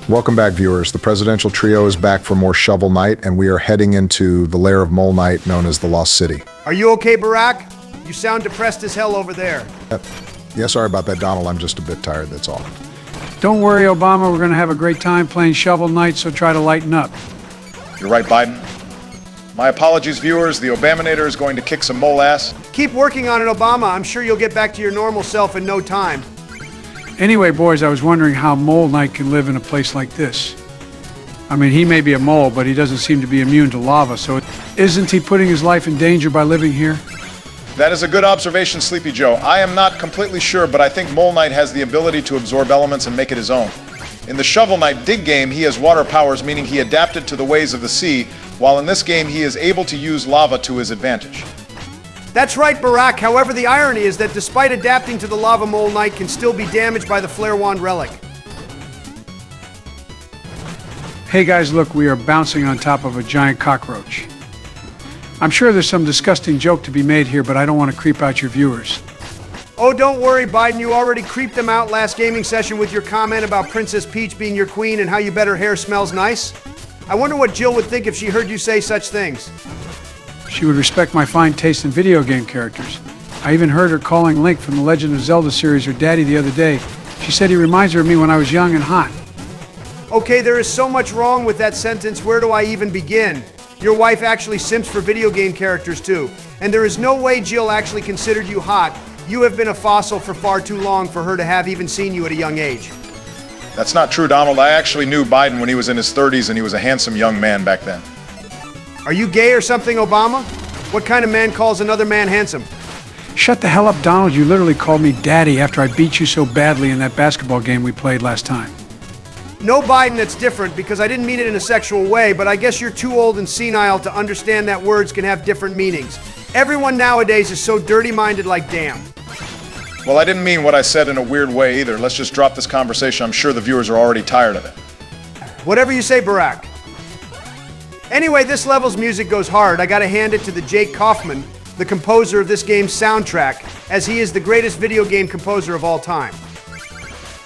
Welcome back, viewers. The presidential trio is back for more Shovel Knight, and we are heading into the lair of Mole Knight known as the Lost City. Are you okay, Barack? You sound depressed as hell over there. Yeah, sorry about that, Donald. I'm just a bit tired, that's all. Don't worry, Obama. We're going to have a great time playing Shovel Knight, so try to lighten up. You're right, Biden. My apologies, viewers. The Obaminator is going to kick some mole ass. Keep working on it, Obama. I'm sure you'll get back to your normal self in no time. Anyway, boys, I was wondering how Mole Knight can live in a place like this. I mean, he may be a mole, but he doesn't seem to be immune to lava, so isn't he putting his life in danger by living here? That is a good observation, Sleepy Joe. I am not completely sure, but I think Mole Knight has the ability to absorb elements and make it his own. In the Shovel Knight Dig game, he has water powers, meaning he adapted to the ways of the sea, while in this game, he is able to use lava to his advantage. That's right, Barack. However, the irony is that despite adapting to the lava, Mole Knight can still be damaged by the Flare Wand relic. Hey guys, look, we are bouncing on top of a giant cockroach. I'm sure there's some disgusting joke to be made here, but I don't want to creep out your viewers. Oh, don't worry, Biden. You already creeped them out last gaming session with your comment about Princess Peach being your queen and how you bet her hair smells nice. I wonder what Jill would think if she heard you say such things. She would respect my fine taste in video game characters. I even heard her calling Link from the Legend of Zelda series her daddy the other day. She said he reminds her of me when I was young and hot. Okay, there is so much wrong with that sentence. Where do I even begin? Your wife actually simps for video game characters too. And there is no way Jill actually considered you hot. You have been a fossil for far too long for her to have even seen you at a young age. That's not true, Donald. I actually knew Biden when he was in his 30s and he was a handsome young man back then. Are you gay or something, Obama? What kind of man calls another man handsome? Shut the hell up, Donald. You literally called me daddy after I beat you so badly in that basketball game we played last time. No, Biden, that's different because I didn't mean it in a sexual way, but I guess you're too old and senile to understand that words can have different meanings. Everyone nowadays is so dirty-minded like damn. Well, I didn't mean what I said in a weird way either. Let's just drop this conversation. I'm sure the viewers are already tired of it. Whatever you say, Barack. Anyway, this level's music goes hard. I gotta hand it to the Jake Kaufman, the composer of this game's soundtrack, as he is the greatest video game composer of all time.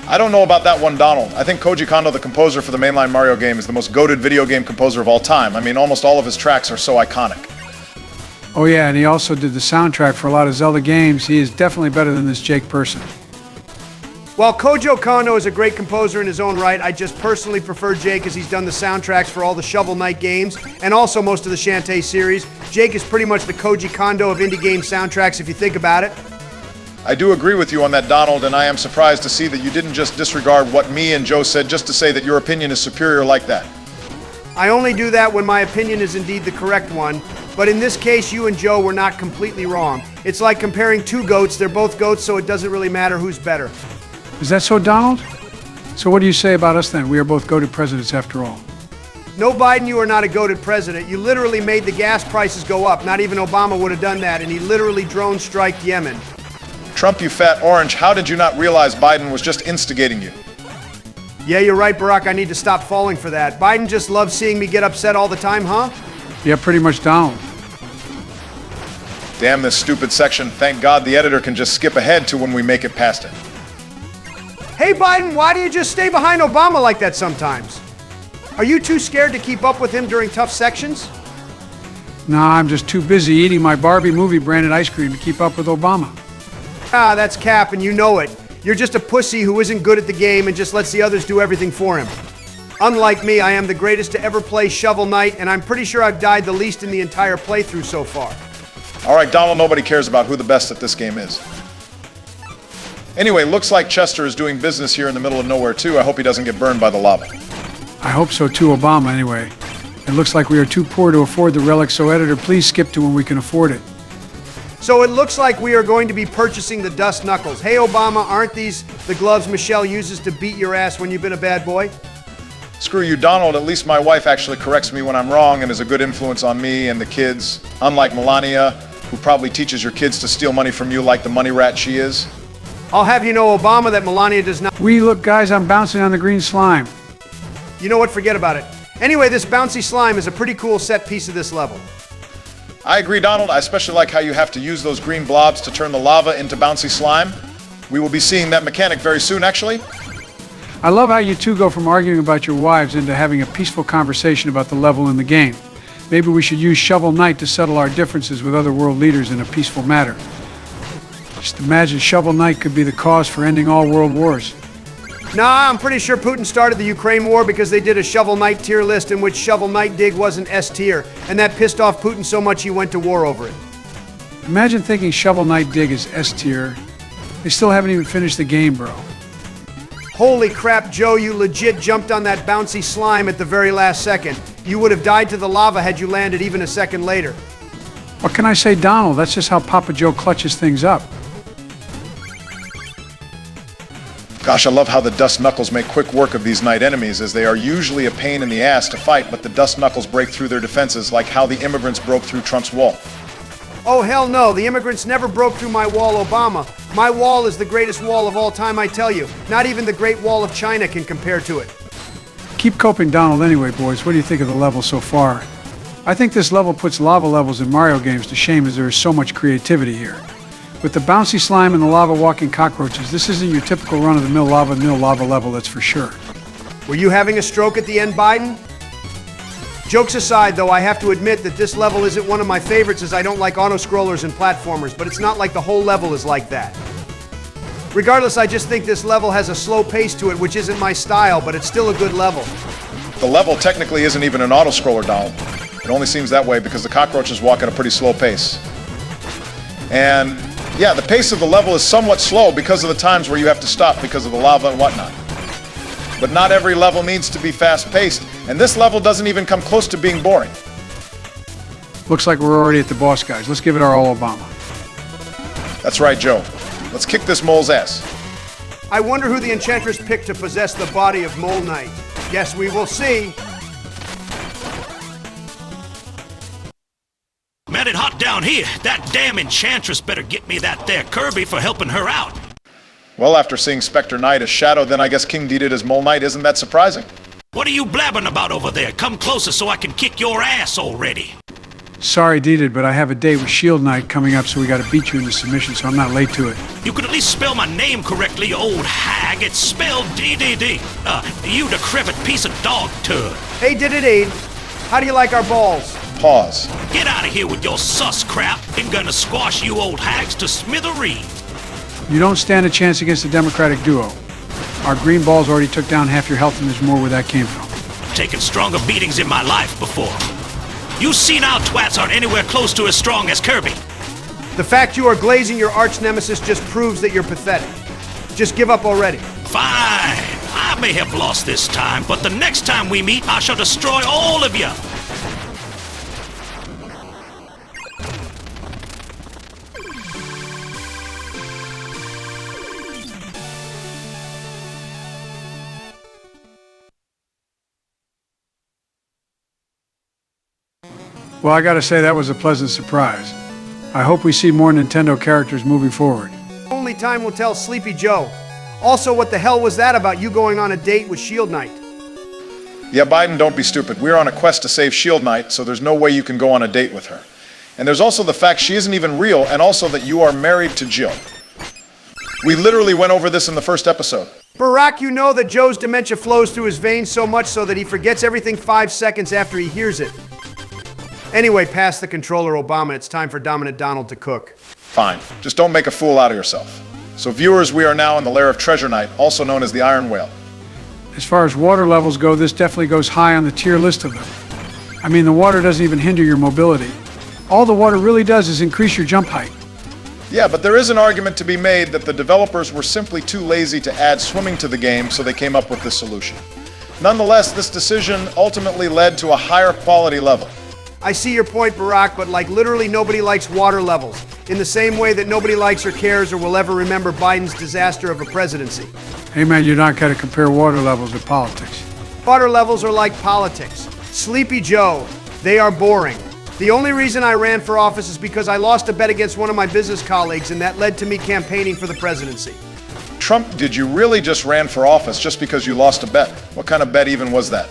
I don't know about that one, Donald. I think Koji Kondo, the composer for the mainline Mario game, is the most goated video game composer of all time. I mean, almost all of his tracks are so iconic. Oh yeah, and he also did the soundtrack for a lot of Zelda games. He is definitely better than this Jake person. While Koji Kondo is a great composer in his own right, I just personally prefer Jake as he's done the soundtracks for all the Shovel Knight games and also most of the Shantae series. Jake is pretty much the Koji Kondo of indie game soundtracks if you think about it. I do agree with you on that, Donald, and I am surprised to see that you didn't just disregard what me and Joe said just to say that your opinion is superior like that. I only do that when my opinion is indeed the correct one, but in this case, you and Joe were not completely wrong. It's like comparing two goats. They're both goats, so it doesn't really matter who's better. Is that so, Donald? So what do you say about us then? We are both goated presidents after all. No, Biden, you are not a goated president. You literally made the gas prices go up. Not even Obama would have done that, and he literally drone striked Yemen. Trump, you fat orange, how did you not realize Biden was just instigating you? Yeah, you're right, Barack. I need to stop falling for that. Biden just loves seeing me get upset all the time, huh? Yeah, pretty much, Donald. Damn this stupid section. Thank God the editor can just skip ahead to when we make it past it. Hey, Biden, why do you just stay behind Obama like that sometimes? Are you too scared to keep up with him during tough sections? Nah, I'm just too busy eating my Barbie movie branded ice cream to keep up with Obama. Ah, that's cap, and you know it. You're just a pussy who isn't good at the game and just lets the others do everything for him. Unlike me, I am the greatest to ever play Shovel Knight, and I'm pretty sure I've died the least in the entire playthrough so far. All right, Donald, nobody cares about who the best at this game is. Anyway, looks like Chester is doing business here in the middle of nowhere, too. I hope he doesn't get burned by the lava. I hope so too, Obama, anyway. It looks like we are too poor to afford the relic, so editor, please skip to when we can afford it. So it looks like we are going to be purchasing the Dust Knuckles. Hey, Obama, aren't these the gloves Michelle uses to beat your ass when you've been a bad boy? Screw you, Donald. At least my wife actually corrects me when I'm wrong and is a good influence on me and the kids. Unlike Melania, who probably teaches your kids to steal money from you like the money rat she is. I'll have you know, Obama, that Melania does not... Look, guys, I'm bouncing on the green slime. You know what? Forget about it. Anyway, this bouncy slime is a pretty cool set piece of this level. I agree, Donald. I especially like how you have to use those green blobs to turn the lava into bouncy slime. We will be seeing that mechanic very soon, actually. I love how you two go from arguing about your wives into having a peaceful conversation about the level in the game. Maybe we should use Shovel Knight to settle our differences with other world leaders in a peaceful manner. Just imagine Shovel Knight could be the cause for ending all world wars. Nah, I'm pretty sure Putin started the Ukraine war because they did a Shovel Knight tier list in which Shovel Knight Dig wasn't S tier, and that pissed off Putin so much he went to war over it. Imagine thinking Shovel Knight Dig is S tier. They still haven't even finished the game, bro. Holy crap, Joe, you legit jumped on that bouncy slime at the very last second. You would have died to the lava had you landed even a second later. What can I say, Donald? That's just how Papa Joe clutches things up. Gosh, I love how the Dust Knuckles make quick work of these Knight enemies, as they are usually a pain in the ass to fight, but the Dust Knuckles break through their defenses like how the immigrants broke through Trump's wall. Oh, hell no. The immigrants never broke through my wall, Obama. My wall is the greatest wall of all time, I tell you. Not even the Great Wall of China can compare to it. Keep coping, Donald, anyway, boys. What do you think of the level so far? I think this level puts lava levels in Mario games to shame, as there is so much creativity here. With the bouncy slime and the lava-walking cockroaches, this isn't your typical run-of-the-mill lava level, that's for sure. Were you having a stroke at the end, Biden? Jokes aside, though, I have to admit that this level isn't one of my favorites, as I don't like auto-scrollers and platformers, but it's not like the whole level is like that. Regardless, I just think this level has a slow pace to it, which isn't my style, but it's still a good level. The level technically isn't even an auto-scroller, Donald. It only seems that way because the cockroaches walk at a pretty slow pace. And yeah, the pace of the level is somewhat slow because of the times where you have to stop because of the lava and whatnot. But not every level needs to be fast-paced, and this level doesn't even come close to being boring. Looks like we're already at the boss, guys. Let's give it our all, Obama. That's right, Joe. Let's kick this mole's ass. I wonder who the Enchantress picked to possess the body of Mole Knight. Guess we will see. Man, it hot down here. That damn Enchantress better get me that there Kirby for helping her out. Well, after seeing Spectre Knight as Shadow, then I guess King D did as Mole Knight. Isn't that surprising? What are you blabbing about over there? Come closer so I can kick your ass already. Sorry, Deeded, but I have a date with Shield Knight coming up, so we gotta beat you into submission, so I'm not late to it. You could at least spell my name correctly, you old hag. It's spelled D-D-D. You decrepit piece of dog turd. Hey, Did-It-Aid, how do you like our balls? Pause. Get out of here with your sus crap. I'm gonna squash you old hags to smithereens. You don't stand a chance against the Democratic duo. Our green balls already took down half your health, and there's more where that came from. Taken stronger beatings in my life before. You senile twats aren't anywhere close to as strong as Kirby. The fact you are glazing your arch nemesis just proves that you're pathetic. Just give up already. Fine. I may have lost this time, but the next time we meet, I shall destroy all of you. Well, I gotta say that was a pleasant surprise. I hope we see more Nintendo characters moving forward. Only time will tell, Sleepy Joe. Also, what the hell was that about you going on a date with Shield Knight? Yeah, Biden, don't be stupid. We're on a quest to save Shield Knight, so there's no way you can go on a date with her. And there's also the fact she isn't even real, and also that you are married to Jill. We literally went over this in the first episode. Barack, you know that Joe's dementia flows through his veins so much so that he forgets everything 5 seconds after he hears it. Anyway, pass the controller, Obama. It's time for Dominant Donald to cook. Fine. Just don't make a fool out of yourself. So viewers, we are now in the lair of Treasure Knight, also known as the Iron Whale. As far as water levels go, this definitely goes high on the tier list of them. I mean, the water doesn't even hinder your mobility. All the water really does is increase your jump height. Yeah, but there is an argument to be made that the developers were simply too lazy to add swimming to the game, so they came up with this solution. Nonetheless, this decision ultimately led to a higher quality level. I see your point, Barack, but like literally nobody likes water levels, in the same way that nobody likes or cares or will ever remember Biden's disaster of a presidency. Hey man, you're not gonna compare water levels to politics. Water levels are like politics. Sleepy Joe, they are boring. The only reason I ran for office is because I lost a bet against one of my business colleagues, and that led to me campaigning for the presidency. Trump, did you really just ran for office just because you lost a bet? What kind of bet even was that?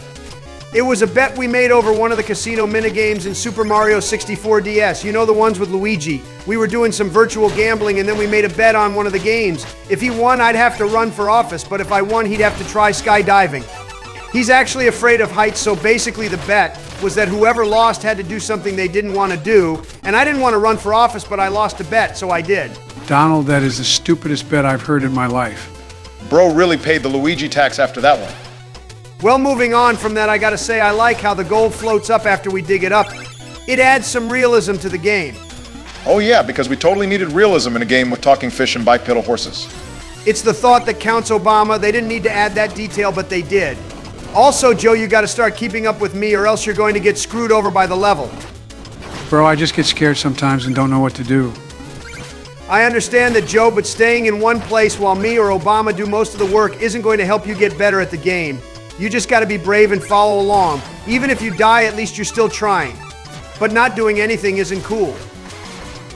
It was a bet we made over one of the casino minigames in Super Mario 64 DS. You know, the ones with Luigi. We were doing some virtual gambling and then we made a bet on one of the games. If he won, I'd have to run for office, but if I won, he'd have to try skydiving. He's actually afraid of heights, so basically the bet was that whoever lost had to do something they didn't want to do, and I didn't want to run for office, but I lost a bet, so I did. Donald, that is the stupidest bet I've heard in my life. Bro really paid the Luigi tax after that one. Well, moving on from that, I gotta say I like how the gold floats up after we dig it up. It adds some realism to the game. Oh yeah, because we totally needed realism in a game with talking fish and bipedal horses. It's the thought that counts, Obama. They didn't need to add that detail, but they did. Also, Joe, you gotta start keeping up with me or else you're going to get screwed over by the level. Bro, I just get scared sometimes and don't know what to do. I understand that, Joe, but staying in one place while me or Obama do most of the work isn't going to help you get better at the game. You just gotta be brave and follow along. Even if you die, at least you're still trying. But not doing anything isn't cool.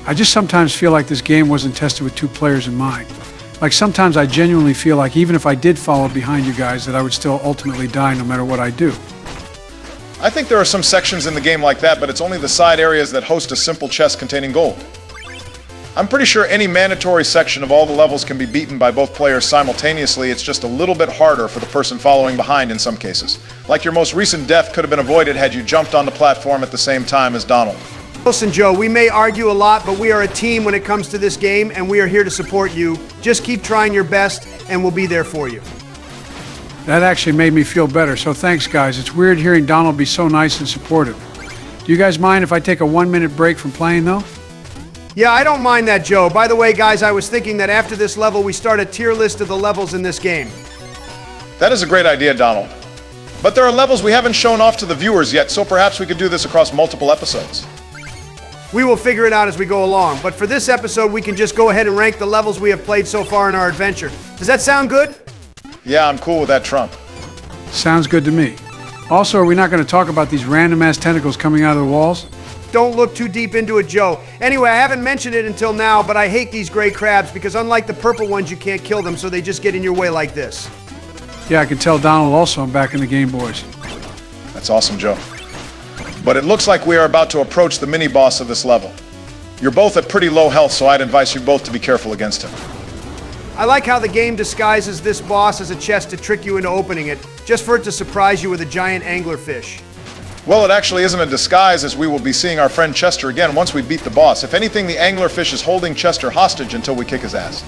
I just sometimes feel like this game wasn't tested with two players in mind. Like sometimes I genuinely feel like even if I did follow behind you guys, that I would still ultimately die no matter what I do. I think there are some sections in the game like that, but it's only the side areas that host a simple chest containing gold. I'm pretty sure any mandatory section of all the levels can be beaten by both players simultaneously. It's just a little bit harder for the person following behind in some cases. Like your most recent death could have been avoided had you jumped on the platform at the same time as Donald. Listen, Joe, we may argue a lot, but we are a team when it comes to this game, and we are here to support you. Just keep trying your best, and we'll be there for you. That actually made me feel better, so thanks guys. It's weird hearing Donald be so nice and supportive. Do you guys mind if I take a 1-minute break from playing though? Yeah, I don't mind that, Joe. By the way, guys, I was thinking that after this level, we start a tier list of the levels in this game. That is a great idea, Donald. But there are levels we haven't shown off to the viewers yet, so perhaps we could do this across multiple episodes. We will figure it out as we go along, but for this episode, we can just go ahead and rank the levels we have played so far in our adventure. Does that sound good? Yeah, I'm cool with that, Trump. Sounds good to me. Also, are we not going to talk about these random-ass tentacles coming out of the walls? Don't look too deep into it, Joe. Anyway, I haven't mentioned it until now, but I hate these gray crabs because unlike the purple ones, you can't kill them, so they just get in your way like this. Yeah, I can tell Donald also I'm back in the game, boys. That's awesome, Joe. But it looks like we are about to approach the mini-boss of this level. You're both at pretty low health, so I'd advise you both to be careful against him. I like how the game disguises this boss as a chest to trick you into opening it, just for it to surprise you with a giant anglerfish. Well, it actually isn't a disguise, as we will be seeing our friend Chester again once we beat the boss. If anything, the anglerfish is holding Chester hostage until we kick his ass.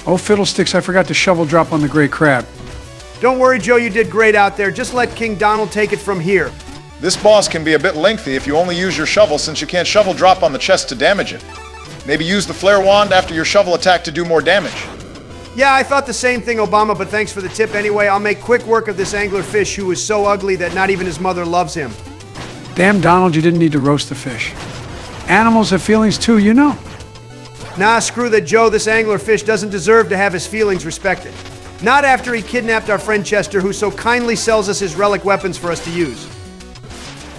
Oh, fiddlesticks, I forgot to shovel drop on the gray crab. Don't worry, Joe, you did great out there. Just let King Donald take it from here. This boss can be a bit lengthy if you only use your shovel, since you can't shovel drop on the chest to damage it. Maybe use the flare wand after your shovel attack to do more damage. Yeah, I thought the same thing, Obama, but thanks for the tip anyway. I'll make quick work of this anglerfish who is so ugly that not even his mother loves him. Damn, Donald, you didn't need to roast the fish. Animals have feelings too, you know. Nah, screw that, Joe. This anglerfish doesn't deserve to have his feelings respected. Not after he kidnapped our friend Chester, who so kindly sells us his relic weapons for us to use.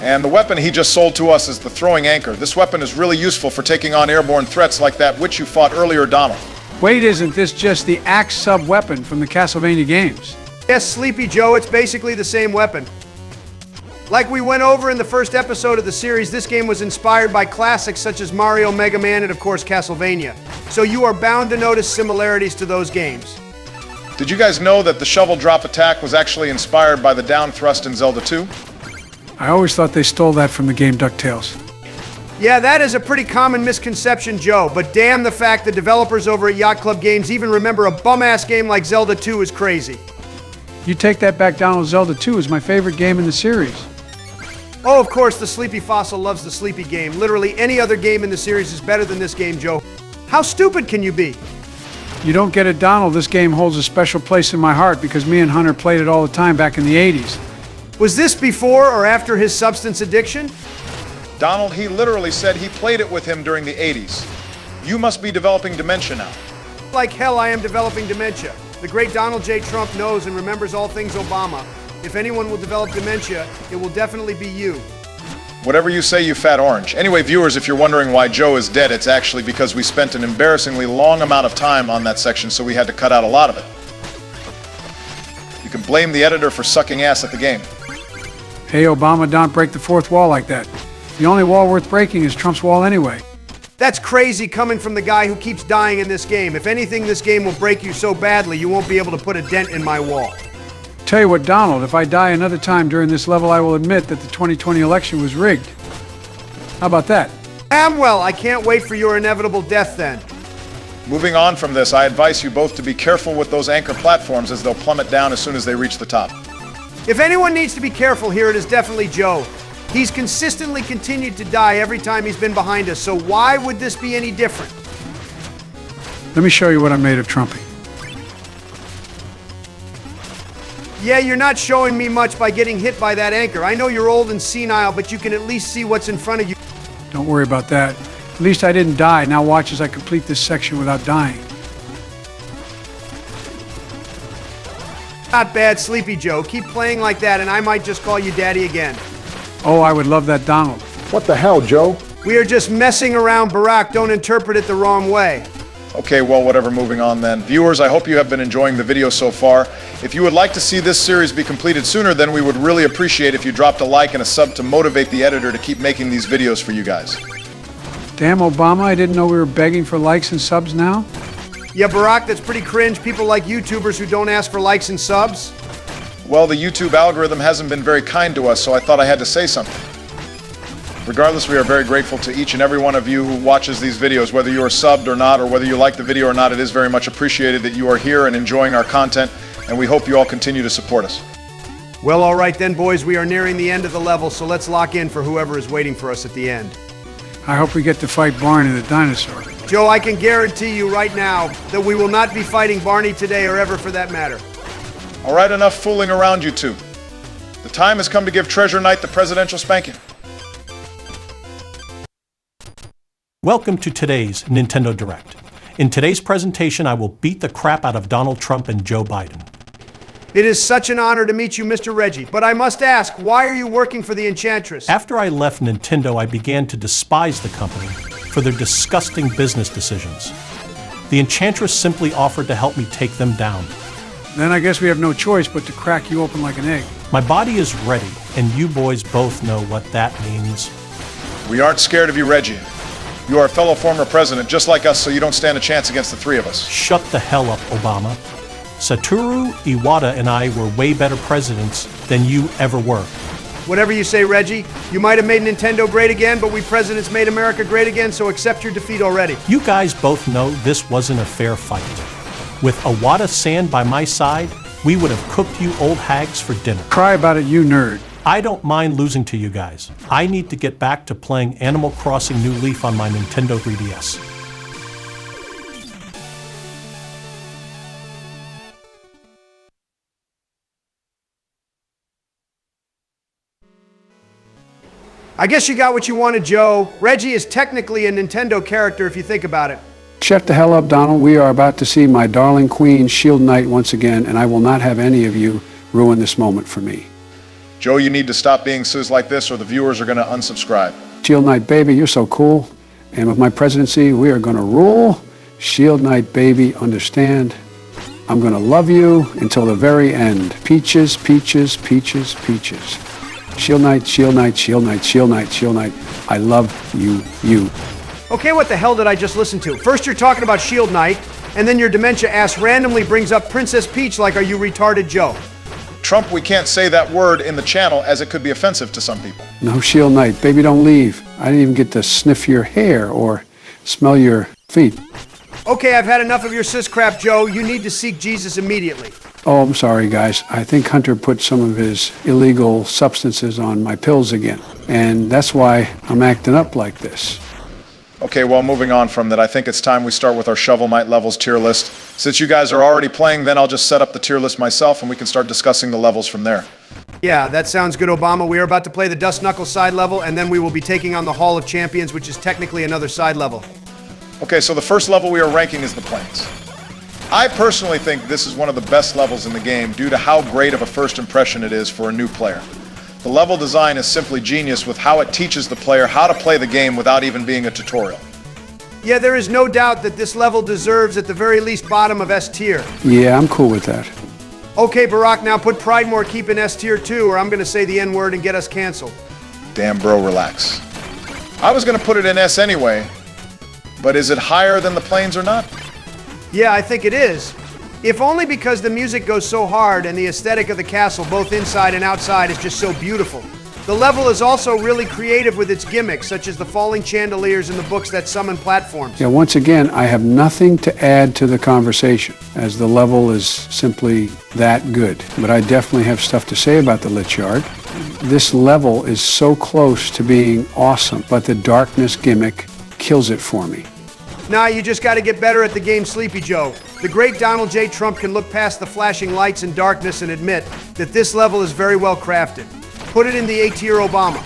And the weapon he just sold to us is the throwing anchor. This weapon is really useful for taking on airborne threats like that which you fought earlier, Donald. Wait, isn't this just the axe sub-weapon from the Castlevania games? Yes, Sleepy Joe, it's basically the same weapon. Like we went over in the first episode of the series, this game was inspired by classics such as Mario, Mega Man, and of course Castlevania. So you are bound to notice similarities to those games. Did you guys know that the shovel drop attack was actually inspired by the down thrust in Zelda 2? I always thought they stole that from the game DuckTales. Yeah, that is a pretty common misconception, Joe, but damn, the fact the developers over at Yacht Club Games even remember a bum-ass game like Zelda 2 is crazy. You take that back, Donald. Zelda 2 is my favorite game in the series. Oh, of course, the Sleepy Fossil loves the Sleepy game. Literally any other game in the series is better than this game, Joe. How stupid can you be? You don't get it, Donald. This game holds a special place in my heart because me and Hunter played it all the time back in the 80s. Was this before or after his substance addiction? Donald, he literally said he played it with him during the 80s. You must be developing dementia now. Like hell, I am developing dementia. The great Donald J. Trump knows and remembers all things Obama. If anyone will develop dementia, it will definitely be you. Whatever you say, you fat orange. Anyway, viewers, if you're wondering why Joe is dead, it's actually because we spent an embarrassingly long amount of time on that section, so we had to cut out a lot of it. You can blame the editor for sucking ass at the game. Hey, Obama, don't break the fourth wall like that. The only wall worth breaking is Trump's wall anyway. That's crazy coming from the guy who keeps dying in this game. If anything, this game will break you so badly you won't be able to put a dent in my wall. Tell you what, Donald, if I die another time during this level, I will admit that the 2020 election was rigged. How about that? Well, I can't wait for your inevitable death then. Moving on from this, I advise you both to be careful with those anchor platforms as they'll plummet down as soon as they reach the top. If anyone needs to be careful here, it is definitely Joe. He's consistently continued to die every time he's been behind us, so why would this be any different? Let me show you what I made of Trumpy. Yeah, you're not showing me much by getting hit by that anchor. I know you're old and senile, but you can at least see what's in front of you. Don't worry about that. At least I didn't die. Now watch as I complete this section without dying. Not bad, Sleepy Joe. Keep playing like that, and I might just call you Daddy again. Oh, I would love that, Donald. What the hell, Joe? We are just messing around, Barack. Don't interpret it the wrong way. Okay, well, whatever, moving on then. Viewers, I hope you have been enjoying the video so far. If you would like to see this series be completed sooner, then we would really appreciate if you dropped a like and a sub to motivate the editor to keep making these videos for you guys. Damn, Obama, I didn't know we were begging for likes and subs now. Yeah, Barack, that's pretty cringe. People like YouTubers who don't ask for likes and subs. Well, the YouTube algorithm hasn't been very kind to us, so I thought I had to say something. Regardless, we are very grateful to each and every one of you who watches these videos. Whether you are subbed or not, or whether you like the video or not, it is very much appreciated that you are here and enjoying our content, and we hope you all continue to support us. Well, all right then, boys. We are nearing the end of the level, so let's lock in for whoever is waiting for us at the end. I hope we get to fight Barney the dinosaur. Joe, I can guarantee you right now that we will not be fighting Barney today or ever for that matter. All right, enough fooling around, you two. The time has come to give Treasure Knight the presidential spanking. Welcome to today's Nintendo Direct. In today's presentation, I will beat the crap out of Donald Trump and Joe Biden. It is such an honor to meet you, Mr. Reggie, but I must ask, why are you working for the Enchantress? After I left Nintendo, I began to despise the company for their disgusting business decisions. The Enchantress simply offered to help me take them down. Then I guess we have no choice but to crack you open like an egg. My body is ready, and you boys both know what that means. We aren't scared of you, Reggie. You are a fellow former president just like us, so you don't stand a chance against the three of us. Shut the hell up, Obama. Satoru Iwata and I were way better presidents than you ever were. Whatever you say, Reggie. You might have made Nintendo great again, but we presidents made America great again, so accept your defeat already. You guys both know this wasn't a fair fight. With Iwata-san by my side, we would have cooked you old hags for dinner. Cry about it, you nerd. I don't mind losing to you guys. I need to get back to playing Animal Crossing New Leaf on my Nintendo 3DS. I guess you got what you wanted, Joe. Reggie is technically a Nintendo character if you think about it. Shut the hell up, Donald. We are about to see my darling queen, Shield Knight, once again, and I will not have any of you ruin this moment for me. Joe, you need to stop being sis like this or the viewers are going to unsubscribe. Shield Knight, baby, you're so cool. And with my presidency, we are going to rule. Shield Knight, baby, understand. I'm going to love you until the very end. Peaches, peaches, peaches, peaches. Shield Knight, Shield Knight, Shield Knight, Shield Knight, Shield Knight. I love you, you. Okay, what the hell did I just listen to? First you're talking about Shield Knight, and then your dementia ass randomly brings up Princess Peach like, are you retarded, Joe? Trump, we can't say that word in the channel as it could be offensive to some people. No, Shield Knight, baby, don't leave. I didn't even get to sniff your hair or smell your feet. Okay, I've had enough of your cis crap, Joe. You need to seek Jesus immediately. Oh, I'm sorry, guys. I think Hunter put some of his illegal substances on my pills again. And that's why I'm acting up like this. Okay, well, moving on from that, I think it's time we start with our Shovel Knight levels tier list. Since you guys are already playing, then I'll just set up the tier list myself and we can start discussing the levels from there. Yeah, that sounds good, Obama. We are about to play the Dust Knuckles side level, and then we will be taking on the Hall of Champions, which is technically another side level. Okay, so the first level we are ranking is the Plains. I personally think this is one of the best levels in the game due to how great of a first impression it is for a new player. The level design is simply genius with how it teaches the player how to play the game without even being a tutorial. Yeah, there is no doubt that this level deserves at the very least bottom of S tier. Yeah, I'm cool with that. Okay, Barack, now put Pridemore Keep in S tier too, or I'm gonna say the N-word and get us canceled. Damn, bro, relax. I was gonna put it in S anyway, but is it higher than the plains or not? Yeah, I think it is. If only because the music goes so hard and the aesthetic of the castle, both inside and outside, is just so beautiful. The level is also really creative with its gimmicks, such as the falling chandeliers and the books that summon platforms. Yeah, once again, I have nothing to add to the conversation, as the level is simply that good. But I definitely have stuff to say about the Lich Yard. This level is so close to being awesome, but the darkness gimmick kills it for me. Nah, you just gotta get better at the game, Sleepy Joe. The great Donald J. Trump can look past the flashing lights and darkness and admit that this level is very well crafted. Put it in the A tier, Obama.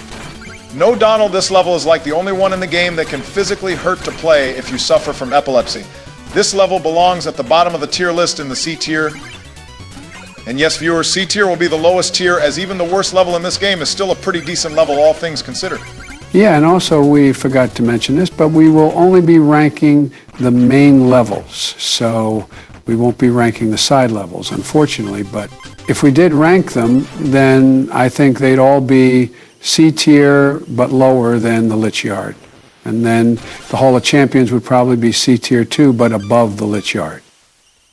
No, Donald, this level is like the only one in the game that can physically hurt to play if you suffer from epilepsy. This level belongs at the bottom of the tier list in the C tier. And yes, viewers, C tier will be the lowest tier, as even the worst level in this game is still a pretty decent level, all things considered. Yeah, and also we forgot to mention this, but we will only be ranking the main levels. So we won't be ranking the side levels, unfortunately. But if we did rank them, then I think they'd all be C tier, but lower than the Lich Yard. And then the Hall of Champions would probably be C tier too, but above the Lich Yard.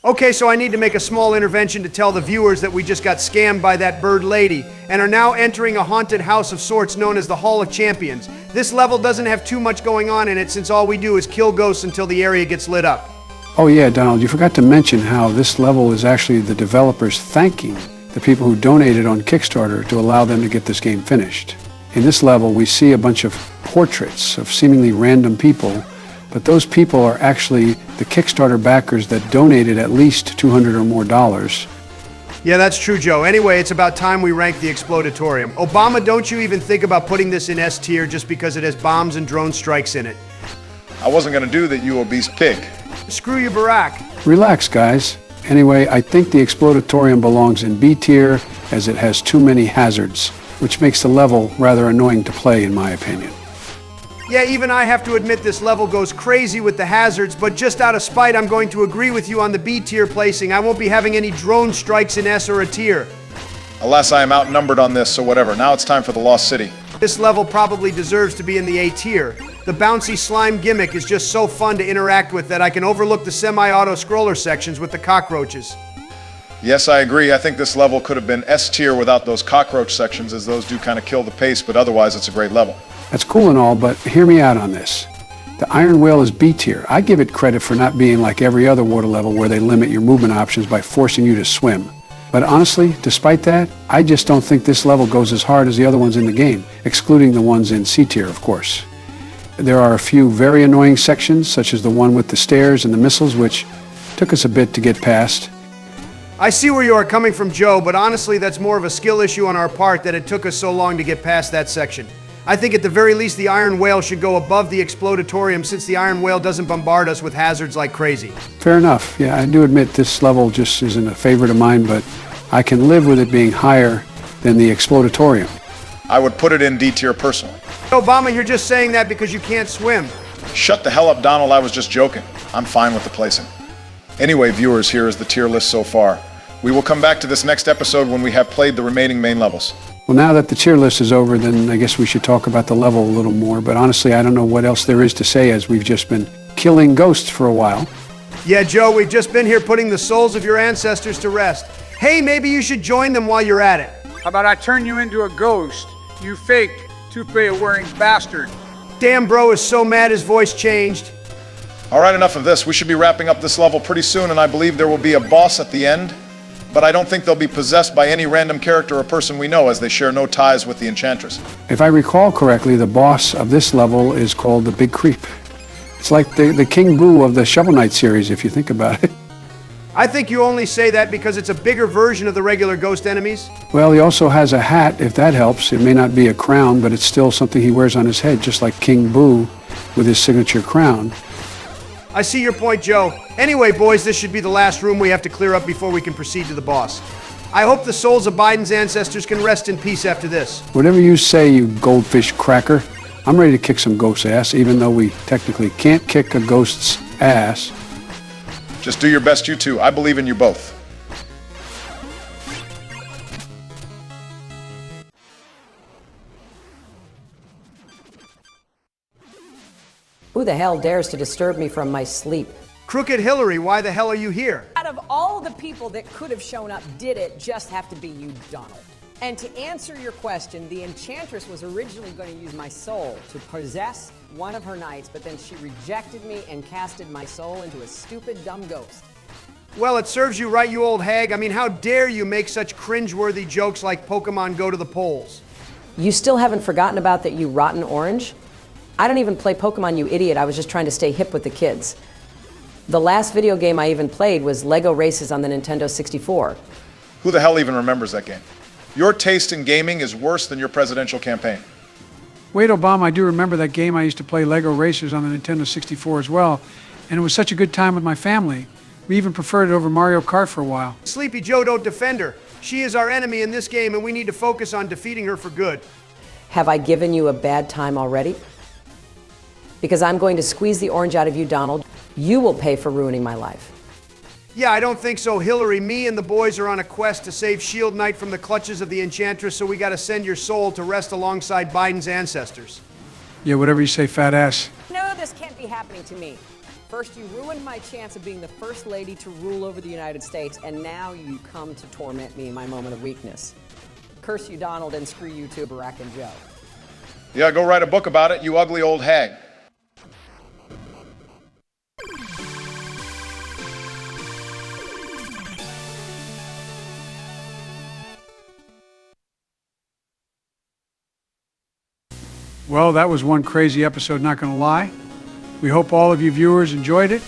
Okay, so I need to make a small intervention to tell the viewers that we just got scammed by that bird lady and are now entering a haunted house of sorts known as the Hall of Champions. This level doesn't have too much going on in it since all we do is kill ghosts until the area gets lit up. Oh yeah, Donald, you forgot to mention how this level is actually the developers thanking the people who donated on Kickstarter to allow them to get this game finished. In this level, we see a bunch of portraits of seemingly random people, but those people are actually the Kickstarter backers that donated at least $200 or more. Yeah, that's true, Joe. Anyway, it's about time we rank the Explodatorium. Obama, don't you even think about putting this in S tier just because it has bombs and drone strikes in it. I wasn't gonna do that, you obese pig. Screw you, Barack. Relax, guys. Anyway, I think the Explodatorium belongs in B tier as it has too many hazards, which makes the level rather annoying to play, in my opinion. Yeah, even I have to admit this level goes crazy with the hazards, but just out of spite, I'm going to agree with you on the B tier placing. I won't be having any drone strikes in S or a tier. Alas, I am outnumbered on this, so whatever. Now it's time for the Lost City. This level probably deserves to be in the A tier. The bouncy slime gimmick is just so fun to interact with that I can overlook the semi-auto scroller sections with the cockroaches. Yes, I agree. I think this level could have been S tier without those cockroach sections, as those do kind of kill the pace, but otherwise it's a great level. That's cool and all, but hear me out on this. The Iron Whale is B tier. I give it credit for not being like every other water level where they limit your movement options by forcing you to swim. But honestly, despite that, I just don't think this level goes as hard as the other ones in the game, excluding the ones in C tier, of course. There are a few very annoying sections, such as the one with the stairs and the missiles, which took us a bit to get past. I see where you are coming from, Joe, but honestly, that's more of a skill issue on our part that it took us so long to get past that section. I think at the very least the Iron Whale should go above the Explodatorium since the Iron Whale doesn't bombard us with hazards like crazy. Fair enough. Yeah, I do admit this level just isn't a favorite of mine, but I can live with it being higher than the Explodatorium. I would put it in D tier personally. Obama, you're just saying that because you can't swim. Shut the hell up, Donald. I was just joking. I'm fine with the placing. Anyway, viewers, here is the tier list so far. We will come back to this next episode when we have played the remaining main levels. Well, now that the tier list is over, then I guess we should talk about the level a little more. But honestly, I don't know what else there is to say as we've just been killing ghosts for a while. Yeah, Joe, we've just been here putting the souls of your ancestors to rest. Hey, maybe you should join them while you're at it. How about I turn you into a ghost, you fake toupee-wearing bastard? Damn, bro is so mad his voice changed. All right, enough of this. We should be wrapping up this level pretty soon, and I believe there will be a boss at the end. But I don't think they'll be possessed by any random character or person we know, as they share no ties with the Enchantress. If I recall correctly, the boss of this level is called the Big Creep. It's like the King Boo of the Shovel Knight series, if you think about it. I think you only say that because it's a bigger version of the regular ghost enemies. Well, he also has a hat, if that helps. It may not be a crown, but it's still something he wears on his head, just like King Boo with his signature crown. I see your point, Joe. Anyway, boys, this should be the last room we have to clear up before we can proceed to the boss. I hope the souls of Biden's ancestors can rest in peace after this. Whatever you say, you goldfish cracker. I'm ready to kick some ghost's ass, even though we technically can't kick a ghost's ass. Just do your best, you two. I believe in you both. the hell dares to disturb me from my sleep? Crooked Hillary, why the hell are you here? Out of all the people that could have shown up, did it just have to be you, Donald? And to answer your question, the Enchantress was originally going to use my soul to possess one of her knights, but then she rejected me and casted my soul into a stupid, dumb ghost. Well, it serves you right, you old hag. I mean, how dare you make such cringeworthy jokes like Pokemon Go to the polls? You still haven't forgotten about that, you rotten orange? I don't even play Pokemon, you idiot. I was just trying to stay hip with the kids. The last video game I even played was Lego Races on the Nintendo 64. Who the hell even remembers that game? Your taste in gaming is worse than your presidential campaign. Wait, Obama, I do remember that game. I used to play Lego Racers on the Nintendo 64 as well, and it was such a good time with my family. We even preferred it over Mario Kart for a while. Sleepy Joe, don't defend her. She is our enemy in this game, and we need to focus on defeating her for good. Have I given you a bad time already? Because I'm going to squeeze the orange out of you, Donald. You will pay for ruining my life. Yeah, I don't think so, Hillary. Me and the boys are on a quest to save Shield Knight from the clutches of the Enchantress, so we gotta send your soul to rest alongside Biden's ancestors. Yeah, whatever you say, fat ass. No, this can't be happening to me. First, you ruined my chance of being the first lady to rule over the United States, and now you come to torment me in my moment of weakness. Curse you, Donald, and screw you too, Barack and Joe. Yeah, go write a book about it, you ugly old hag. Well, that was one crazy episode, not gonna lie. We hope all of you viewers enjoyed it.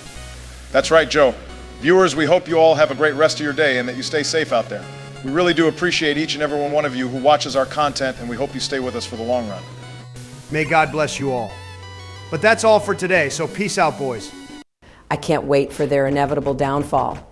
That's right, Joe. Viewers, we hope you all have a great rest of your day and that you stay safe out there. We really do appreciate each and every one of you who watches our content, and we hope you stay with us for the long run. May God bless you all. But that's all for today, so peace out, boys. I can't wait for their inevitable downfall.